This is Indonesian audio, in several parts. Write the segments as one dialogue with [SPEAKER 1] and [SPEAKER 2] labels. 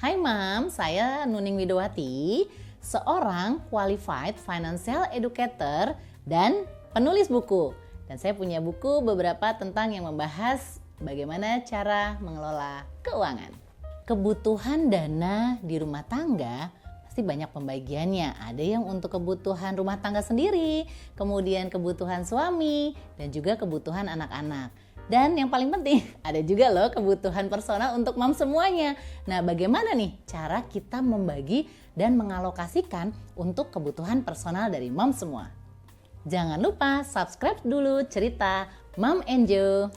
[SPEAKER 1] Hai Mam, saya Nuning Widowati, seorang qualified financial educator dan penulis buku. Dan saya punya buku beberapa tentang yang membahas bagaimana cara mengelola keuangan. Kebutuhan dana di rumah tangga pasti banyak pembagiannya. Ada yang untuk kebutuhan rumah tangga sendiri, kemudian kebutuhan suami, dan juga kebutuhan anak-anak. Dan yang paling penting, ada juga loh kebutuhan personal untuk mom semuanya. Nah, bagaimana nih cara kita membagi dan mengalokasikan untuk kebutuhan personal dari mom semua? Jangan lupa subscribe dulu cerita Mom and Jo.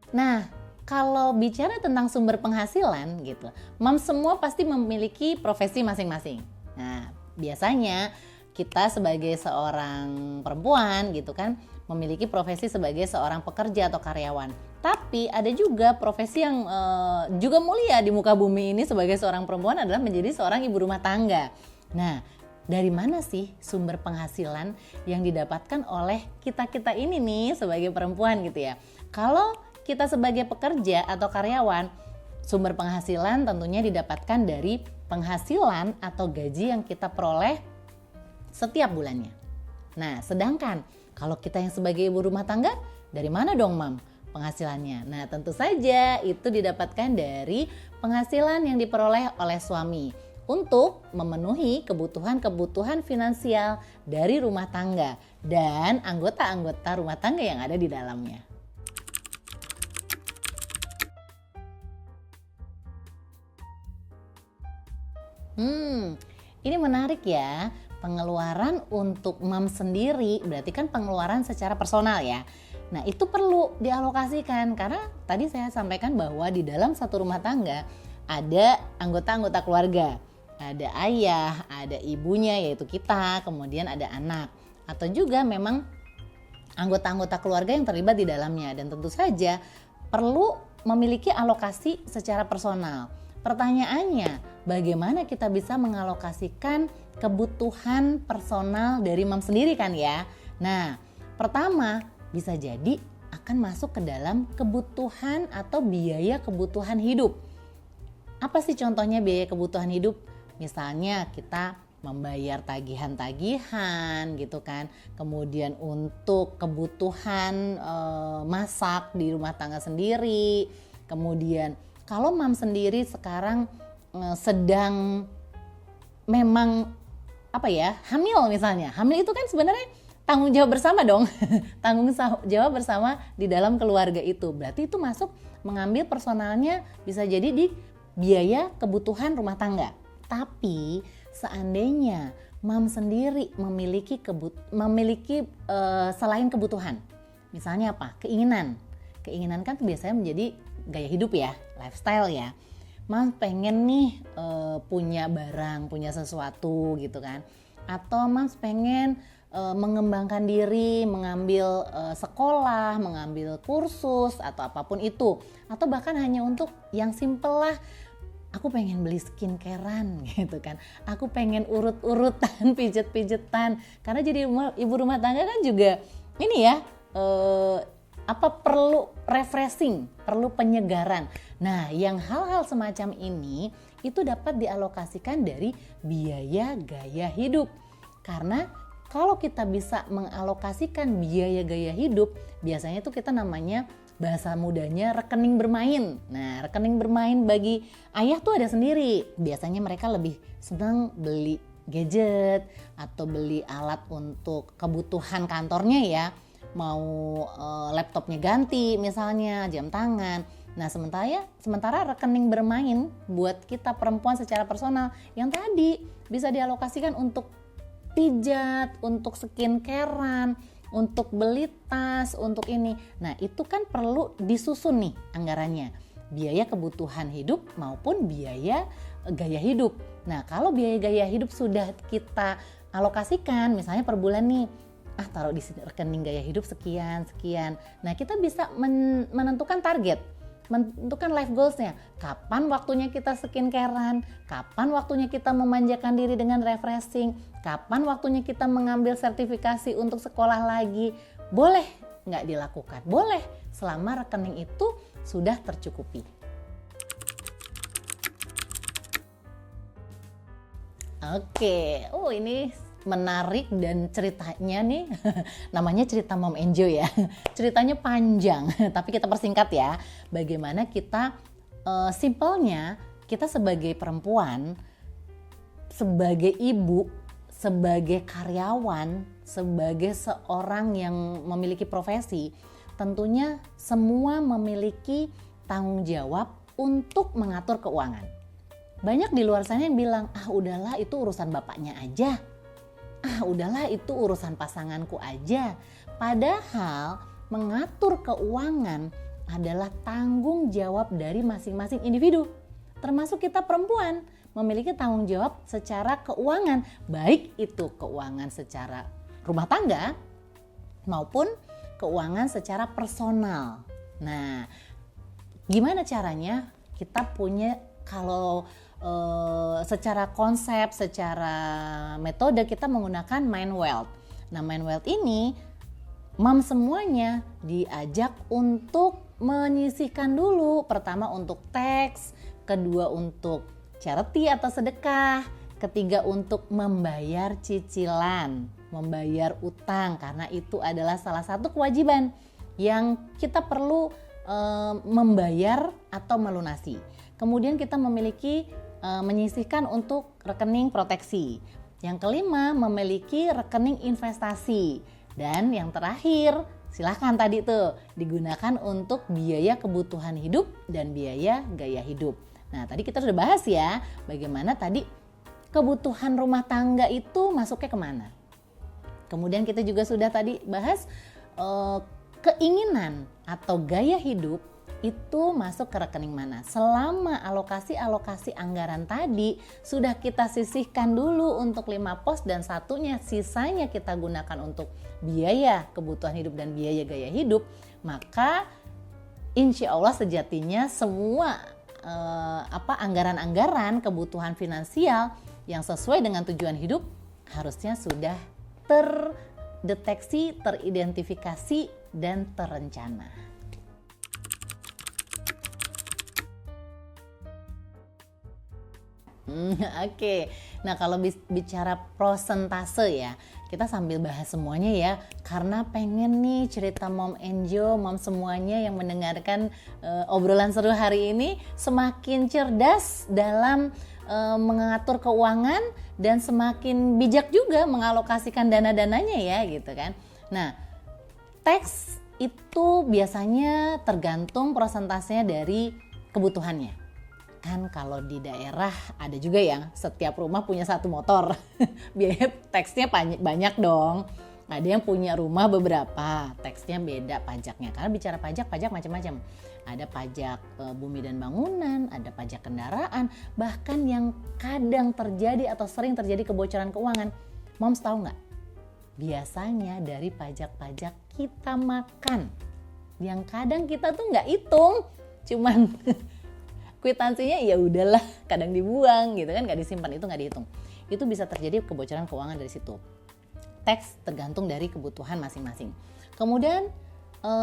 [SPEAKER 1] Nah, kalau bicara tentang sumber penghasilan gitu, mom semua pasti memiliki profesi masing-masing. Nah, biasanya kita sebagai seorang perempuan gitu kan memiliki profesi sebagai seorang pekerja atau karyawan. Tapi ada juga profesi yang juga mulia di muka bumi ini sebagai seorang perempuan adalah menjadi seorang ibu rumah tangga. Nah, dari mana sih sumber penghasilan yang didapatkan oleh kita-kita ini nih sebagai perempuan gitu ya? Kalau kita sebagai pekerja atau karyawan, sumber penghasilan tentunya didapatkan dari penghasilan atau gaji yang kita peroleh setiap bulannya. Nah, sedangkan kalau kita yang sebagai ibu rumah tangga, dari mana dong Mam penghasilannya? Nah, tentu saja itu didapatkan dari penghasilan yang diperoleh oleh suami untuk memenuhi kebutuhan-kebutuhan finansial dari rumah tangga dan anggota-anggota rumah tangga yang ada di dalamnya. Ini menarik ya. Pengeluaran untuk mom sendiri berarti kan pengeluaran secara personal ya. Nah, itu perlu dialokasikan karena tadi saya sampaikan bahwa di dalam satu rumah tangga ada anggota-anggota keluarga. Ada ayah, ada ibunya yaitu kita, kemudian ada anak. Atau juga memang anggota-anggota keluarga yang terlibat di dalamnya. Dan tentu saja perlu memiliki alokasi secara personal. Pertanyaannya, bagaimana kita bisa mengalokasikan kebutuhan personal dari mom sendiri kan ya? Nah, pertama bisa jadi akan masuk ke dalam kebutuhan atau biaya kebutuhan hidup. Apa sih contohnya biaya kebutuhan hidup? Misalnya kita membayar tagihan-tagihan gitu kan. Kemudian untuk kebutuhan masak di rumah tangga sendiri. Kemudian kalau mom sendiri sekarang sedang memang hamil misalnya. Hamil itu kan sebenarnya tanggung jawab bersama dong. Tanggung jawab bersama di dalam keluarga itu. Berarti itu masuk mengambil personalnya bisa jadi di biaya kebutuhan rumah tangga. Tapi seandainya mom sendiri memiliki selain kebutuhan. Misalnya apa? Keinginan. Keinginan kan biasanya menjadi gaya hidup ya, lifestyle ya. Mom pengen nih punya barang, punya sesuatu gitu kan. Atau Mom pengen mengembangkan diri, mengambil sekolah, mengambil kursus atau apapun itu. Atau bahkan hanya untuk yang simple lah, aku pengen beli skincarean gitu kan. Aku pengen urut-urutan, pijet-pijetan. Karena jadi ibu rumah tangga kan juga ini ya, perlu refreshing, perlu penyegaran. Nah, yang hal-hal semacam ini itu dapat dialokasikan dari biaya gaya hidup. Karena kalau kita bisa mengalokasikan biaya gaya hidup, biasanya itu kita namanya bahasa mudanya rekening bermain. Nah, rekening bermain bagi ayah tuh ada sendiri. Biasanya mereka lebih senang beli gadget atau beli alat untuk kebutuhan kantornya ya. Mau laptopnya ganti misalnya, jam tangan. Nah, sementara rekening bermain buat kita perempuan secara personal yang tadi bisa dialokasikan untuk pijat, untuk skincarean, untuk beli tas, untuk ini. Nah, itu kan perlu disusun nih anggarannya. Biaya kebutuhan hidup maupun biaya gaya hidup. Nah, kalau biaya gaya hidup sudah kita alokasikan misalnya per bulan nih, taruh di rekening gaya hidup sekian. Nah, kita bisa menentukan target, menentukan life goalsnya. Kapan waktunya kita skincarean, kapan waktunya kita memanjakan diri dengan refreshing, kapan waktunya kita mengambil sertifikasi untuk sekolah lagi. Boleh nggak dilakukan. Boleh, selama rekening itu sudah tercukupi. Oke, ini menarik dan ceritanya nih, namanya cerita Mom Enjoy ya. Ceritanya panjang, tapi kita persingkat ya. Bagaimana kita, simpelnya kita sebagai perempuan, sebagai ibu, sebagai karyawan, sebagai seorang yang memiliki profesi, tentunya semua memiliki tanggung jawab untuk mengatur keuangan. Banyak di luar sana yang bilang, udahlah itu urusan bapaknya aja. Udahlah itu urusan pasanganku aja. Padahal mengatur keuangan adalah tanggung jawab dari masing-masing individu. Termasuk kita perempuan memiliki tanggung jawab secara keuangan. Baik itu keuangan secara rumah tangga maupun keuangan secara personal. Nah, gimana caranya kita punya, kalau secara konsep, secara metode kita menggunakan Mind Wealth. Nah, Mind Wealth ini mom semuanya diajak untuk menyisihkan dulu. Pertama untuk tax, kedua untuk charity atau sedekah, ketiga untuk membayar cicilan, membayar utang, karena itu adalah salah satu kewajiban yang kita perlu membayar atau melunasi. Kemudian kita memiliki menyisihkan untuk rekening proteksi. Yang kelima, memiliki rekening investasi. Dan yang terakhir, silahkan tadi tuh digunakan untuk biaya kebutuhan hidup dan biaya gaya hidup. Nah, tadi kita sudah bahas ya, bagaimana tadi kebutuhan rumah tangga itu masuknya kemana. Kemudian kita juga sudah tadi bahas keinginan atau gaya hidup itu masuk ke rekening mana. Selama alokasi anggaran tadi sudah kita sisihkan dulu untuk 5 pos dan satunya sisanya kita gunakan untuk biaya kebutuhan hidup dan biaya gaya hidup, maka insya Allah sejatinya semua anggaran-anggaran kebutuhan finansial yang sesuai dengan tujuan hidup harusnya sudah terdeteksi, teridentifikasi, dan terencana. Oke. Nah, kalau bicara prosentase ya, kita sambil bahas semuanya ya, karena pengen nih cerita Mom Enjoy, mom semuanya yang mendengarkan obrolan seru hari ini semakin cerdas dalam mengatur keuangan dan semakin bijak juga mengalokasikan dana-dananya ya gitu kan. Nah, tax itu biasanya tergantung prosentasenya dari kebutuhannya. Kan kalau di daerah ada juga yang setiap rumah punya satu motor, biaya taksnya banyak dong. Ada yang punya rumah beberapa, taksnya beda pajaknya. Karena bicara pajak macam-macam. Ada pajak bumi dan bangunan, ada pajak kendaraan, bahkan yang kadang terjadi atau sering terjadi kebocoran keuangan. Moms tahu nggak? Biasanya dari pajak-pajak kita makan, yang kadang kita tuh nggak hitung, cuman kwitansinya ya udahlah, kadang dibuang gitu kan, nggak disimpan, itu nggak dihitung. Itu bisa terjadi kebocoran keuangan dari situ. Tax tergantung dari kebutuhan masing-masing. Kemudian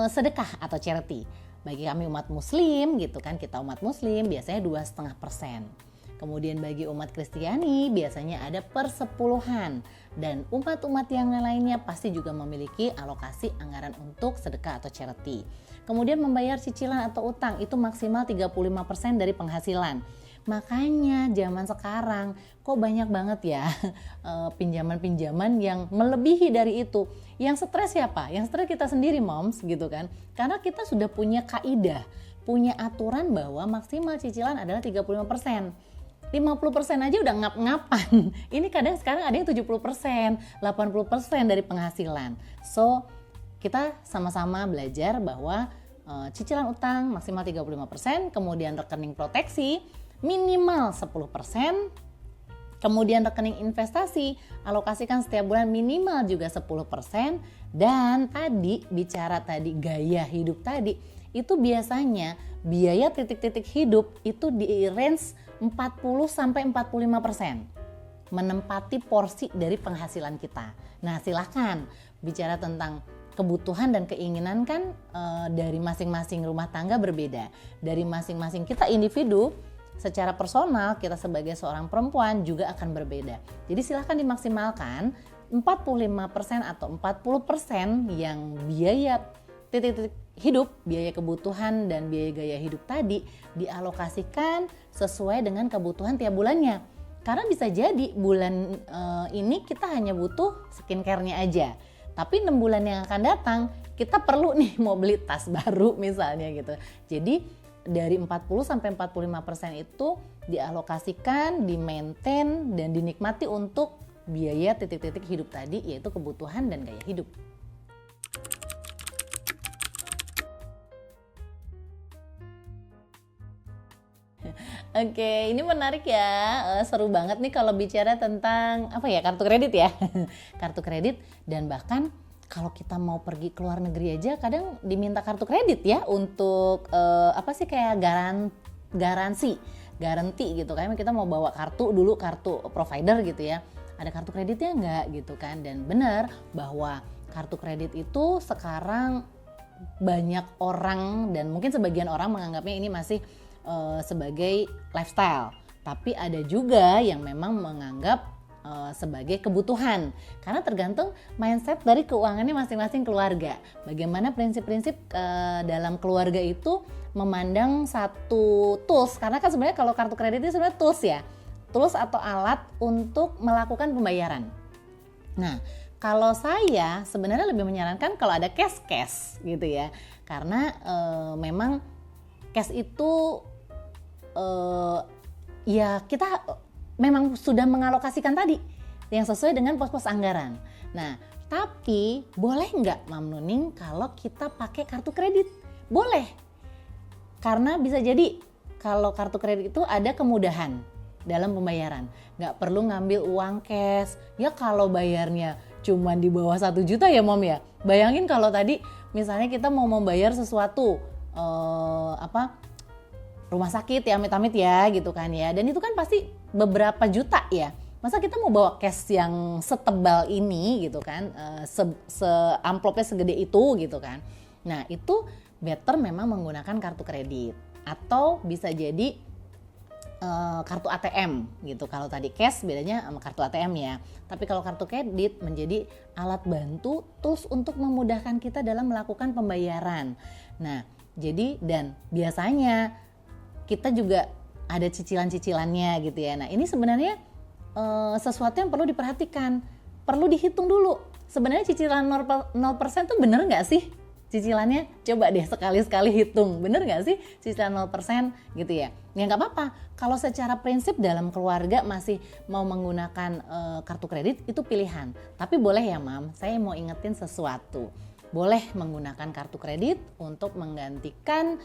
[SPEAKER 1] sedekah atau charity. Bagi kami umat muslim gitu kan, kita umat muslim biasanya 2,5%. Kemudian bagi umat Kristiani biasanya ada persepuluhan. Dan umat-umat yang lainnya pasti juga memiliki alokasi anggaran untuk sedekah atau charity. Kemudian membayar cicilan atau utang itu maksimal 35% dari penghasilan. Makanya zaman sekarang kok banyak banget ya pinjaman-pinjaman yang melebihi dari itu. Yang stres siapa? Yang stres kita sendiri moms gitu kan. Karena kita sudah punya kaidah, punya aturan bahwa maksimal cicilan adalah 35%. 50% aja udah ngap-ngapan. Ini kadang sekarang ada yang 70%, 80% dari penghasilan. So, kita sama-sama belajar bahwa cicilan utang maksimal 35%, kemudian rekening proteksi minimal 10%, kemudian rekening investasi alokasikan setiap bulan minimal juga 10%, dan tadi bicara tadi gaya hidup tadi, itu biasanya biaya titik-titik hidup itu di range 40-45%. Menempati porsi dari penghasilan kita. Nah, silahkan bicara tentang kebutuhan dan keinginan kan dari masing-masing rumah tangga berbeda. Dari masing-masing kita individu, secara personal kita sebagai seorang perempuan juga akan berbeda. Jadi silahkan dimaksimalkan 45% atau 40% yang biaya titik-titik hidup, biaya kebutuhan dan biaya gaya hidup tadi dialokasikan sesuai dengan kebutuhan tiap bulannya. Karena bisa jadi bulan ini kita hanya butuh skincare-nya aja. Tapi 6 bulan yang akan datang kita perlu nih mau beli tas baru misalnya gitu. Jadi dari 40-45% itu dialokasikan, di-maintain dan dinikmati untuk biaya titik-titik hidup tadi, yaitu kebutuhan dan gaya hidup. Oke, ini menarik ya, seru banget nih kalau bicara tentang kartu kredit ya. Kartu kredit, dan bahkan kalau kita mau pergi ke luar negeri aja kadang diminta kartu kredit ya untuk kayak garansi gitu kan. Kita mau bawa kartu provider gitu ya. Ada kartu kreditnya enggak gitu kan. Dan benar bahwa kartu kredit itu sekarang banyak orang dan mungkin sebagian orang menganggapnya ini masih sebagai lifestyle. Tapi ada juga yang memang menganggap sebagai kebutuhan. Karena tergantung mindset dari keuangannya masing-masing keluarga. Bagaimana prinsip-prinsip dalam keluarga itu memandang satu tools. Karena kan sebenarnya kalau kartu kredit itu sebenarnya tools ya. Tools atau alat untuk melakukan pembayaran. Nah, kalau saya sebenarnya lebih menyarankan kalau ada cash gitu ya. Karena memang cash itu kita memang sudah mengalokasikan tadi yang sesuai dengan pos-pos anggaran. Nah, tapi boleh nggak Mam Nuning kalau kita pakai kartu kredit? Boleh. Karena bisa jadi kalau kartu kredit itu ada kemudahan dalam pembayaran. Nggak perlu ngambil uang cash. Ya kalau bayarnya cuma di bawah 1 juta ya Mom ya. Bayangin kalau tadi misalnya kita mau membayar sesuatu rumah sakit ya, amit-amit ya gitu kan ya. Dan itu kan pasti beberapa juta ya. Masa kita mau bawa cash yang setebal ini gitu kan, amplopnya segede itu gitu kan. Nah itu better memang menggunakan kartu kredit. Atau bisa jadi kartu ATM gitu. Kalau tadi cash bedanya sama kartu ATM ya. Tapi kalau kartu kredit menjadi alat bantu, tools untuk memudahkan kita dalam melakukan pembayaran. Nah jadi dan biasanya kita juga ada cicilan-cicilannya gitu ya. Nah ini sebenarnya sesuatu yang perlu diperhatikan, perlu dihitung dulu. Sebenarnya cicilan 0% tuh bener nggak sih cicilannya? Coba deh sekali-sekali hitung, bener nggak sih cicilan 0% gitu ya? Ya nggak apa-apa. Kalau secara prinsip dalam keluarga masih mau menggunakan kartu kredit itu pilihan. Tapi boleh ya Mam, saya mau ingetin sesuatu. Boleh menggunakan kartu kredit untuk menggantikan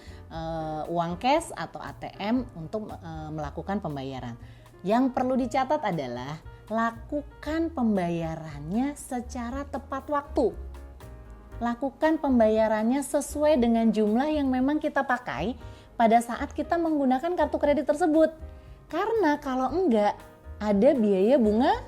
[SPEAKER 1] uang cash atau ATM untuk melakukan pembayaran. Yang perlu dicatat adalah lakukan pembayarannya secara tepat waktu. Lakukan pembayarannya sesuai dengan jumlah yang memang kita pakai pada saat kita menggunakan kartu kredit tersebut. Karena kalau enggak ada biaya bunga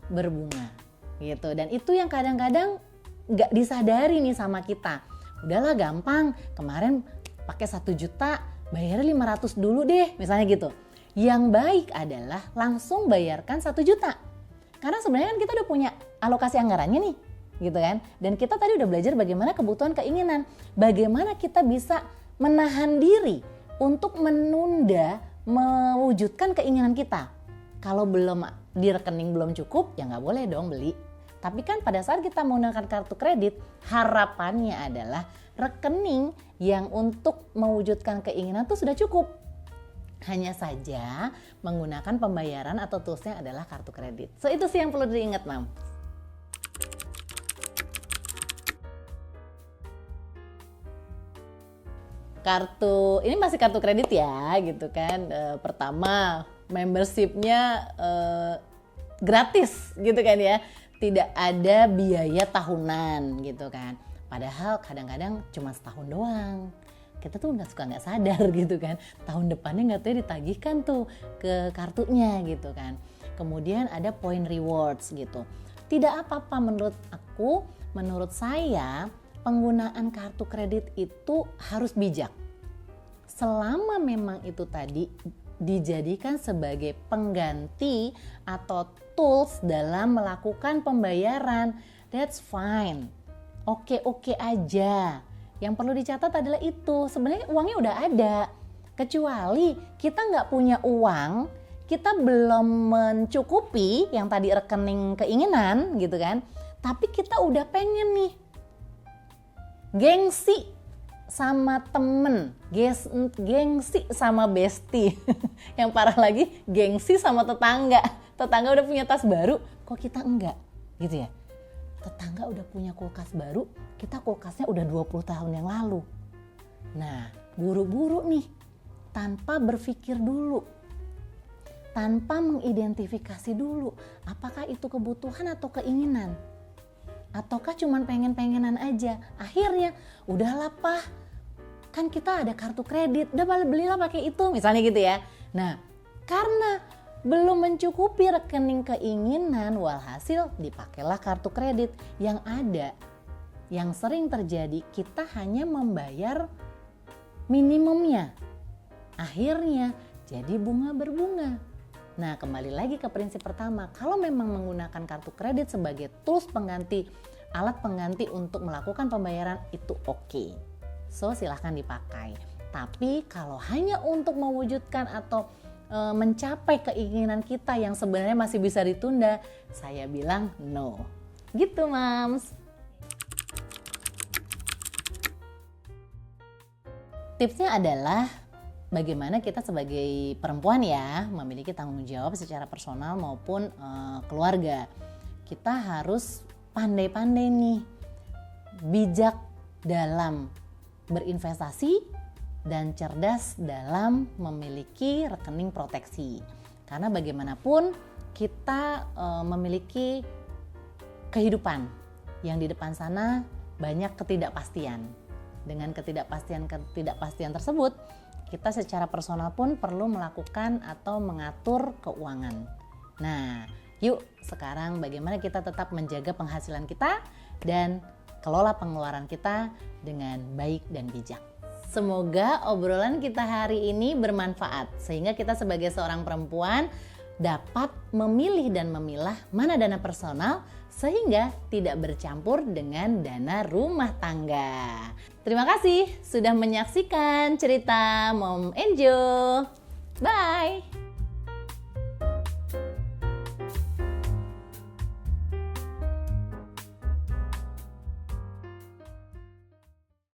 [SPEAKER 1] berbunga gitu. Dan itu yang kadang-kadang nggak disadari nih sama kita. Udahlah gampang, kemarin pakai 1 juta, bayarnya 500 dulu deh, misalnya gitu. Yang baik adalah langsung bayarkan 1 juta. Karena sebenarnya kan kita udah punya alokasi anggarannya nih, gitu kan. Dan kita tadi udah belajar bagaimana kebutuhan keinginan. Bagaimana kita bisa menahan diri untuk menunda mewujudkan keinginan kita. Kalau belum di rekening belum cukup, ya nggak boleh dong beli. Tapi kan pada saat kita menggunakan kartu kredit, harapannya adalah rekening yang untuk mewujudkan keinginan itu sudah cukup. Hanya saja menggunakan pembayaran atau toolsnya adalah kartu kredit. So itu sih yang perlu diingat Mam. Ini masih kartu kredit ya gitu kan. Pertama membershipnya gratis gitu kan ya. Tidak ada biaya tahunan gitu kan. Padahal kadang-kadang cuma setahun doang. Kita tuh nggak sadar gitu kan. Tahun depannya nggak tahu ditagihkan tuh ke kartunya gitu kan. Kemudian ada point rewards gitu. Tidak apa-apa menurut aku, menurut saya penggunaan kartu kredit itu harus bijak. Selama memang itu tadi dijadikan sebagai pengganti atau tools dalam melakukan pembayaran, that's fine. Oke aja. Yang perlu dicatat adalah itu, sebenarnya uangnya udah ada. Kecuali kita nggak punya uang, kita belum mencukupi yang tadi rekening keinginan gitu kan, tapi kita udah pengen nih gengsi sama temen, gengsi sama bestie. Yang parah lagi gengsi sama tetangga. Tetangga udah punya tas baru, kok kita enggak gitu ya. Tetangga udah punya kulkas baru, kita kulkasnya udah 20 tahun yang lalu. Nah, buru-buru nih, tanpa berpikir dulu, tanpa mengidentifikasi dulu, apakah itu kebutuhan atau keinginan? Ataukah cuman pengen-pengenan aja? Akhirnya, udahlah Pak, kan kita ada kartu kredit, udah belilah pakai itu, misalnya gitu ya. Nah, karena belum mencukupi rekening keinginan, walhasil dipakailah kartu kredit yang ada. Yang sering terjadi, kita hanya membayar minimumnya. Akhirnya jadi bunga berbunga. Nah, kembali lagi ke prinsip pertama, kalau memang menggunakan kartu kredit sebagai tools pengganti, alat pengganti untuk melakukan pembayaran, itu oke. So, silahkan dipakai. Tapi kalau hanya untuk mewujudkan atau mencapai keinginan kita yang sebenarnya masih bisa ditunda, saya bilang no. Gitu, Mams. Tipsnya adalah bagaimana kita sebagai perempuan ya memiliki tanggung jawab secara personal maupun keluarga. Kita harus pandai-pandai nih, bijak dalam berinvestasi dan cerdas dalam memiliki rekening proteksi. Karena bagaimanapun kita memiliki kehidupan yang di depan sana banyak ketidakpastian. Dengan ketidakpastian tersebut, kita secara personal pun perlu melakukan atau mengatur keuangan. Nah, yuk sekarang bagaimana kita tetap menjaga penghasilan kita dan kelola pengeluaran kita dengan baik dan bijak. Semoga obrolan kita hari ini bermanfaat sehingga kita sebagai seorang perempuan dapat memilih dan memilah mana dana personal sehingga tidak bercampur dengan dana rumah tangga. Terima kasih sudah menyaksikan cerita Mom Angel. Bye!